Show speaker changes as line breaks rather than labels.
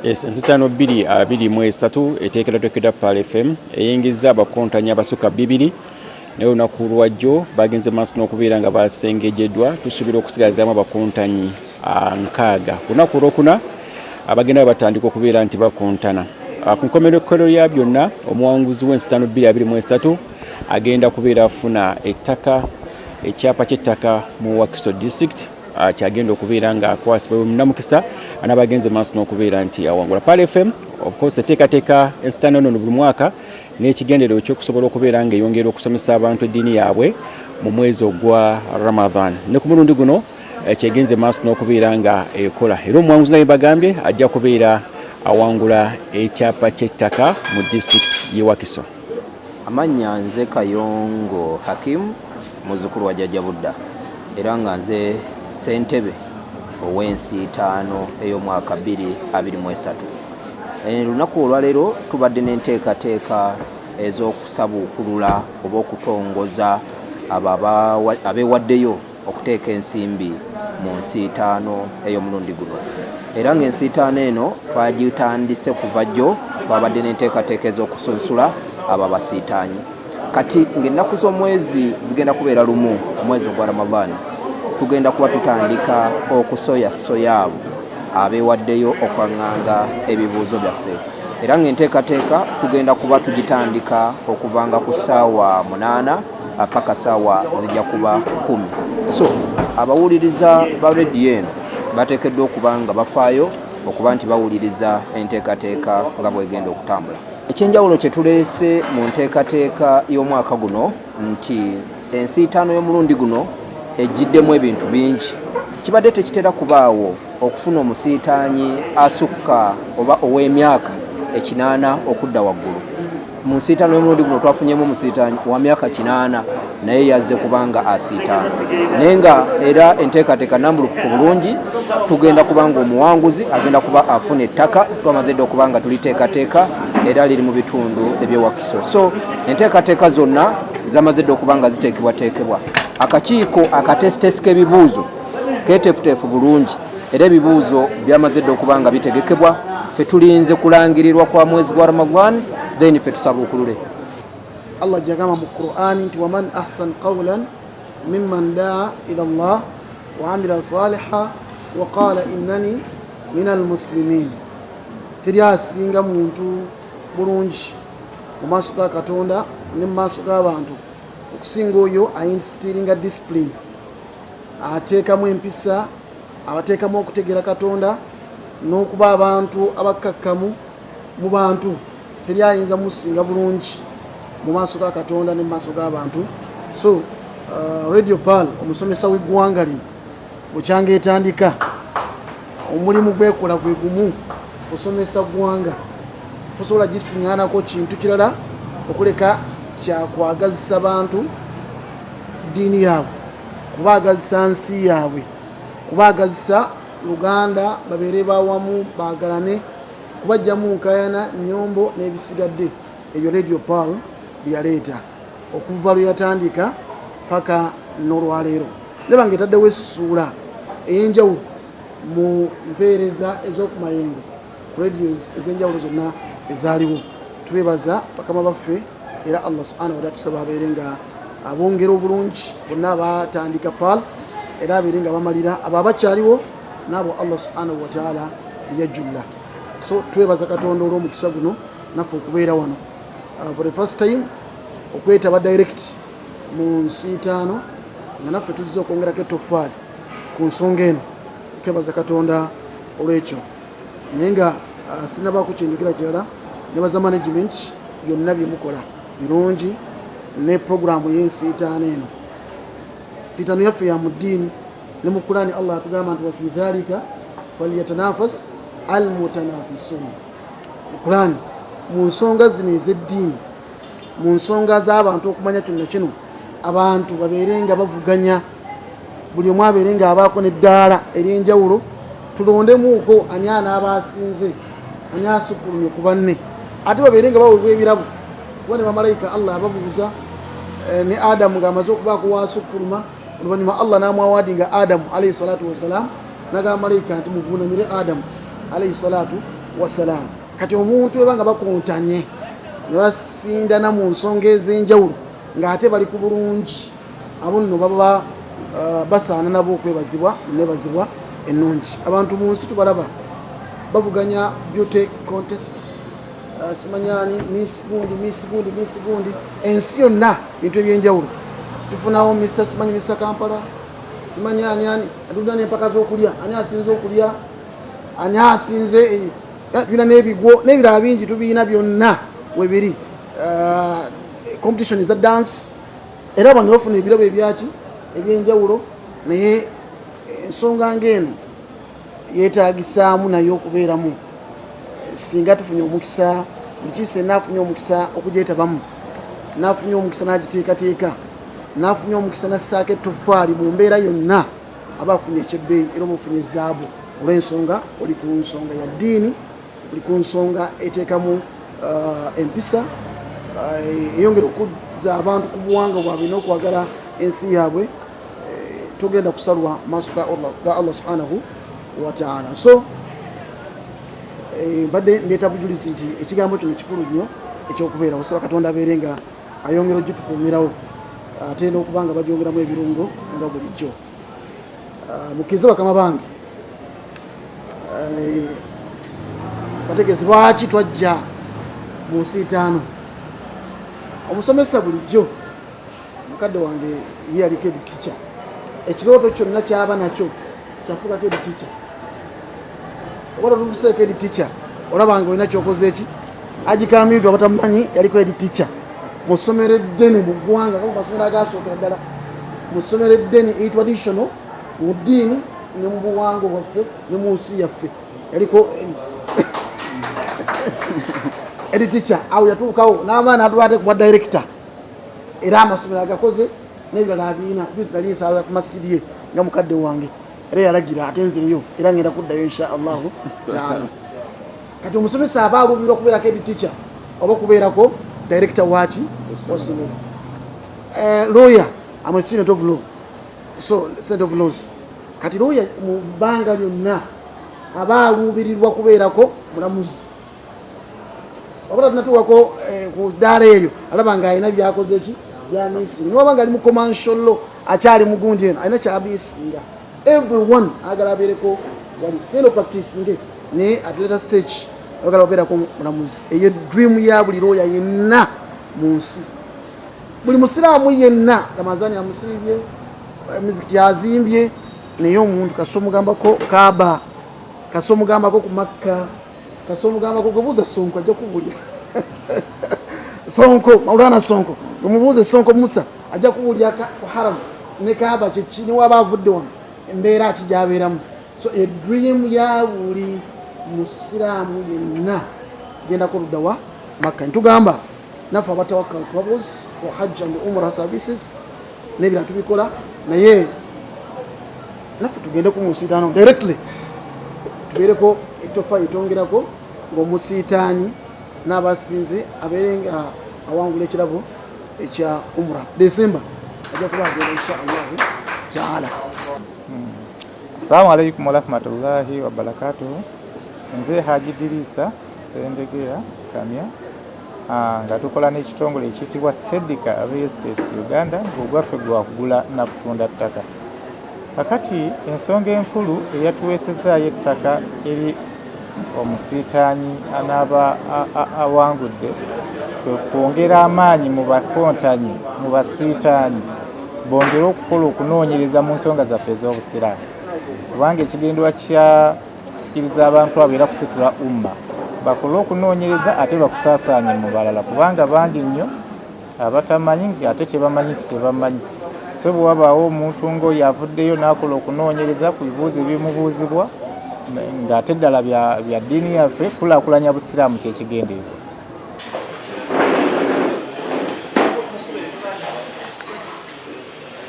Yes, ensitano 223 eteekerateekera Pal FM eyingiza abakontanya abasuka 2 naye olunaku lwajjo bagenze maaso n'okubeera nga basengejeddwa tusuubira okusigazaamu abakontanyi 6 ku lunaku olwokuna abagenda batandika okubeera nti bakontana ku nkomerero ya byonna omuwanguzi w'ensitano 223 agenda kubeera afuna ettaka ekyapa ky'ettaka mu Wakiso district kyagenda okubeera nga akwasibwa Namukisa anabagenze maaso n'okubeera nti awangula. Pal FM of course eteekateeka ensitano eno buli mwaka n'ekigendererwa ky'okusobola okubeera nga eyongera okusomesa abantu eddiini yaabwe mu mwezi ogwa Ramadan. Ne ku mulundi guno kyegenze maaso n'okubeera nga ekola era omuwanguzi naye bagambye ajja kubeera awangula ekyapa ky'ettaka mu district y'e Wakiso.
Amannya nze Kayongo Hakim muzukulu wa Jjajja Budda era nga nze ssentebe ow'ensiitaano ey'omwaka 2023. Lunaku olwaleero tubadde n'enteekateeka ez'okusabuukulula oba okutongoza abeewaddeyo okuteeka ensimbi mu nsiitaano ey'omulundi guno. Era ng'ensiitaano eno twagitandise kuva jjo, twabadde n'enteekateeka ez'okusunsula abo abasiitaanyi. Kati ng'ennaku z'omwezi zigenda kubeera lumu, omwezi ogwa Ramadan, tugenda kuba tutandika okusoyasoya abo abeewaddeyo okwaŋŋanga ebibuuzo byaffe. Era ng'enteekateeka tugenda kuba tugitandika okuvanga ku ssaawa 8 paka ssaawa zijja kuba 10. So abawuliriza ba rediyo eno bateekeddwa okuba nga bafaayo okuba nti bawuliriza enteekateeka nga bw'egenda okutambula. Ekyenjawulo kye tuleese mu nteekateeka y'omwaka guno nti ensiitaano y'omulundi guno ejjiddemu ebintu bingi. Kibadde tekitera kubaawo okufuna omusiitaanyi asukka oba ow'emyaka 80 okudda waggulu. Mu nsiitaano y'omulundi guno twafunyemu omusiitaanyi wa myaka 80 naye yazze kubanga asiitaano. Naye nga era enteekateeka nambulukufu bulungi, tugenda kubanga omuwanguzi agenda kuba afuna ettaka twamaze dde okuba nga tuliteekateeka era liri mu bitundu eby'e Wakiso. So enteekateeka zonna zamaze dde okuba nga ziteekebwateekebwa. Akakiiko akatesitesika ebibuuzo keeteefuteefu bulungi era ebibuuzo byamaze dde okuba nga bitegekebwa. Ffe tulinze kulangirirwa kwa mwezi gwa Ramadan then ffe tusabuukulule.
Allah jagama mu Qur'ani nti waman ahsan qawlan mimman daa ila Allah wa amila salihan wa qala innani minal muslimin. Teri asinga muntu bulungi mu maaso ga Katonda ne mu maaso g'abantu okusinga oyo ayinstiringa discipline, ateekamu empisa, abateekamu okutegeera Katonda n'okuba abantu abakkakkamu mu bantu. Teri ayinza musinga bulungi mu maaso ga Katonda ne mu maaso g'abantu. So Radio Pal omusomesa w'eggwanga lino bukyanga etandika omulimu gwekola gwe gumu osomesa ggwanga, tosobola gisiŋŋaanako kintu kirala okuleka kyakwagazisa bantu ddiini yaabwe, kubaagazisa nsi yaabwe, kubaagazisa Luganda babeere bawamu baagalane, kubajjamu nkayana nnyombo n'ebisigadde. Ebyo Radio Pal byaleeta okuva lwe yatandika paka n'olwaleero. Leba ng'etaddewo essuula ey'enjawulo mu mpeereza ez'okumayengo radios ez'enjawulo zonna ezaaliwo. Tubeebaza bakama baffe era Allah subhanahu wa ta'ala tusaba abeere nga abongera obulungi bonna abatandika Pal era abeere nga bamalira abo abakyaliwo nabo Allah subhanahu wa ta'ala yajjulla. So twebaza Katonda olw'omukisa guno naffe okubeera wano for the first time okwetaba direct mu nsiitaano nga naffe tuzze okwongerako ettoffaali ku nsonga eno. Twebaza Katonda olw'ekyo naye nga sinnabaako kyendukira kirala. Nebaza management byonna bye mukola birungi ne programu y'ensiitaano eno. Nsiitaano yaffe ya mu ddiini ne mu Qur'ani Allah atugamba nti wa fi dhalika falyatanafas almutanafisun. Mu Qur'ani mu nsonga zino ez'eddiini, mu nsonga z'abantu okumanya kyonna kino, abantu babeere nga bavuganya, buli omu abeere nga abaako n'eddaala ery'enjawulo. Tulondemuuko ani anaaba asinze, ani asukkulumye ku banne, ate babeere nga baweebwa ebirabo. Kuba ne bamalayika Allah ababuuza ne Adamu ng'amaze okubaako wasukkuluma, oluvannyuma Allah n'amwawaadinga Adamu alayhi salatu wassalam, n'agamba malayika nti muvuunamire Adamu alayhi salatu wassalam. Kati omuntu webanga bakontanye ne basindana mu nsonga ez'enjawulo ng'ate bali ku bulungi, abo nno baba basaana nabo okwebazibwa nebazibwa ennungi. Abantu mu nsi tubalaba bavuganya beauty contest, simanyani miss gundi, ensi yonna bintu ebyenjawulo. Tufunawo Mr. simanyi Mr. Kampala, simanyi ani atunda n'empaka z'okulya, ani asinze okulya, ani asinze tulina n'ebigwo n'ebirala bingi tubiina byonna webiri. Competition za dance, era abantu bafuna ebirabo ebyaki ebyenjawulo, naye ensonga ng'eno yeetagisaamu nayo okubeeramu. Singa tufunye omukisa, buli kiise naafunye omukisa okugyetabamu, naafunye omukisa n'agiteekateeka, naafunye omukisa nassaako ettofaali mu mbeera yonna, aba afunye ekyebbeeyi era oba ofunye zaabu. Olw'ensonga oli ku nsonga ya ddiini, oli ku nsonga eteekamu empisa, eyongera okuzza abantu ku buwanga bwabwe n'okwagala ensi yaabwe, togenda kusalwa maaso ga Allah subhanahu wa ta'ala. So badde ndeeta bujulizi nti ekigambo kino kikulu nnyo ekyokubeera. Osaba Katonda abeere nga ayongera ogitukuumirawo, ate n'okuba nga bagyongeramu ebirungo nga bulijjo. Mukkirize bakama bange, bategeezi lwaki twajja mu nsi ttaano. Omusomesa bulijjo, mukadde wange ye aliko edi teacher, ekirooto kyonna kyaba nakyo kyafuukako edi teacher. Oba tutuuseeko edi teacher, olabanga olina kyokoze eki agikamiddwa batamumanyi yaliko edi teacher. Mu ssomero eddene mu ggwanga, mu masomero agaasookera ddala, mu ssomero eddene traditional mu ddiini ne mu buwangwa bwaffe ne mu nsi yaffe yaliko edi teacher. Awo yatuukawo n'abaana atwate ku director, era amasomero agakoze n'ebirala abiina. Juzi nali nsaaza ku masikidi ye nga mukadde wange, era yalagira ate nzeeyo era ngenda kuddayo insha Allahu taala. Kati omusomesa aba aluubirwa okubeerako edi teacher oba okubeerako director waaki wasomero. Lawyer, I'm a student of law, so student of laws. Kati lawyer mu bbanga lyonna aba aluubirirwa kubeerako mulamuzi. Wabula tunatuwako ku ddaala eryo alaba nga alina byakoze ki byamisinga. Niwaba nga ali mu commercial law akyali mugundi eno alina kyabisinga. Everyone agala abeereko wali eno practicing ne at later stage agala obeerako mulamuzi. Eyo dream ya buli lawyer yenna mu nsi. Buli musiraamu yenna Ramazani amusiibye, mizikiti azimbye, naye omuntu kasomugambako Kaaba, kasomugambako ku Makka, kasomugambako kubuuza Sonko ajja kubulya. Sonko, Maulana Sonko, umubuuze Sonko Musa ajja kubulya ku haram ne Kaaba kyeki ne waba avudde wano embeera ki gy'abeeramu. So a dream ya buli musiraamu yenna genda kuludda wa Makka. Ntugamba naffe abatawakal travels for Hajj and Umrah services n'ebirala tubikola, naye naffe tugende ku musiitaano directly tubeereko ettofa etongerako ng'omusiitaani n'abasinze abeere nga awangula ekirabo ekya Umrah. December ajja kuba agenda insha Allahu taala.
Assalamu alaikum warahmatullahi wabarakatuhu. Nze Haji Dirisa Sendegera Kamya, nga tukola n'ekitongole ekiyitibwa Sedika Real Estates Uganda, ng'ogwaffe gwa kugula na kutunda ttaka. Kakati ensonga enkulu eyatuweesezaayo ettaka eri omusiitaanyi anaaba awangudde kwe kwongera amaanyi mu bakontanyi, mu basiitaanyi bongere okukola okunoonyereza mu nsonga zaffe ez'obusiraamu, kubanga ekigendwa kya kusikiriza abantu abo era kusitula umma bakole okunoonyereza ate bakusaasaanye mu balala, kubanga bangi nnyo abatamanyi ate tebamanyi nti tebamanyi. So bwe wabaawo omuntu ng'oyo avuddeyo n'akola okunoonyereza ku bibuuzo ebimubuuzibwa ng'ate ddala bya ddiini yaffe, kulaakulanya busiraamu kyekigendeerwa.